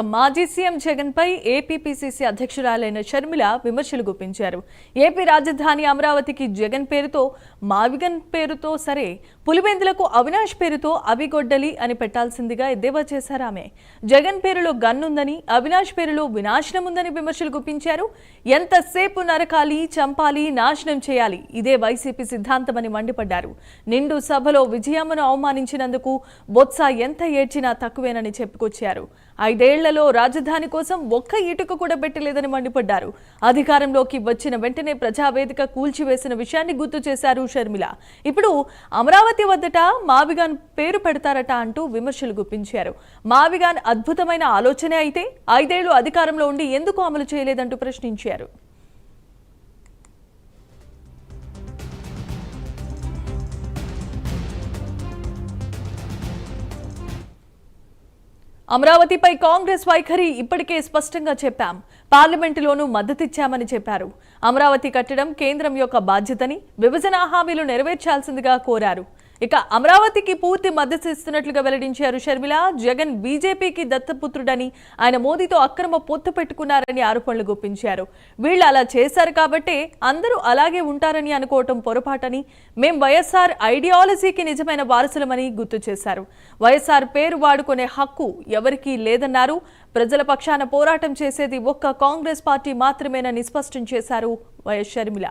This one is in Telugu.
మాజీ సీఎం జగన్ పై ఏపీపీసీసీ అధ్యక్షురాలైన షర్మిల విమర్శలు గుప్పించారు. ఏపీ రాజధాని అమరావతికి జగన్ పేరుతో, మావిగన్ పేరుతో సరే, పులివెందులకు అవినాష్ పేరుతో అవిగొడ్డలి అని పెట్టాల్సిందిగా ఎద్దేవా చేశారు ఆమె. జగన్ పేరులో గన్నుందని, అవినాష్ పేరులో వినాశనం ఉందని విమర్శలు గుప్పించారు. ఎంతసేపు నరకాలి, చంపాలి, నాశనం చేయాలి, ఇదే వైసీపీ సిద్ధాంతమని మండిపడ్డారు. నిండు సభలో విజయమ్మను అవమానించినందుకు బొత్స ఎంత ఏడ్చినా తక్కువేనని చెప్పుకొచ్చారు. 5 ఏళ్లలో రాజధాని కోసం ఒక్క ఇటుక కూడా పెట్టలేదని మండిపడ్డారు. అధికారంలోకి వచ్చిన వెంటనే ప్రజావేదిక కూల్చివేసిన విషయాన్ని గుర్తు చేశారు షర్మిల. ఇప్పుడు అమరావతి వద్దట మావిగాన్ పేరు పెడతారట అంటూ విమర్శలు గుప్పించారు. మావిగాన్ అద్భుతమైన ఆలోచనే అయితే 5 ఏళ్లు అధికారంలో ఉండి ఎందుకు అమలు చేయలేదంటూ ప్రశ్నించారు. అమరావతిపై కాంగ్రెస్ వైఖరి ఇప్పటికే స్పష్టంగా చెప్పాం, పార్లమెంటులోనూ మద్దతిచ్చామని చెప్పారు. అమరావతి కట్టడం కేంద్రం యొక్క బాధ్యతని, విభజన హామీలు నెరవేర్చాల్సిందిగా కోరారు. ఇక అమరావతికి పూర్తి మద్దతు ఇస్తున్నట్లుగా వెల్లడించారు షర్మిల. జగన్ బీజేపీకి దత్తపుత్రుడని, ఆయన మోదీతో అక్రమ పొత్తు పెట్టుకున్నారని ఆరోపణలు గుప్పించారు. వీళ్ళు అలా చేశారు కాబట్టే అందరూ అలాగే ఉంటారని అనుకోవటం పొరపాటని, మేం వైఎస్ఆర్ ఐడియాలజీకి నిజమైన వారసులమని గుర్తు చేశారు. వైఎస్ఆర్ పేరు వాడుకునే హక్కు ఎవరికీ లేదన్నారు. ప్రజల పక్షాన పోరాటం చేసేది ఒక్క కాంగ్రెస్ పార్టీ మాత్రమేనని స్పష్టం చేశారు వైఎస్ షర్మిల.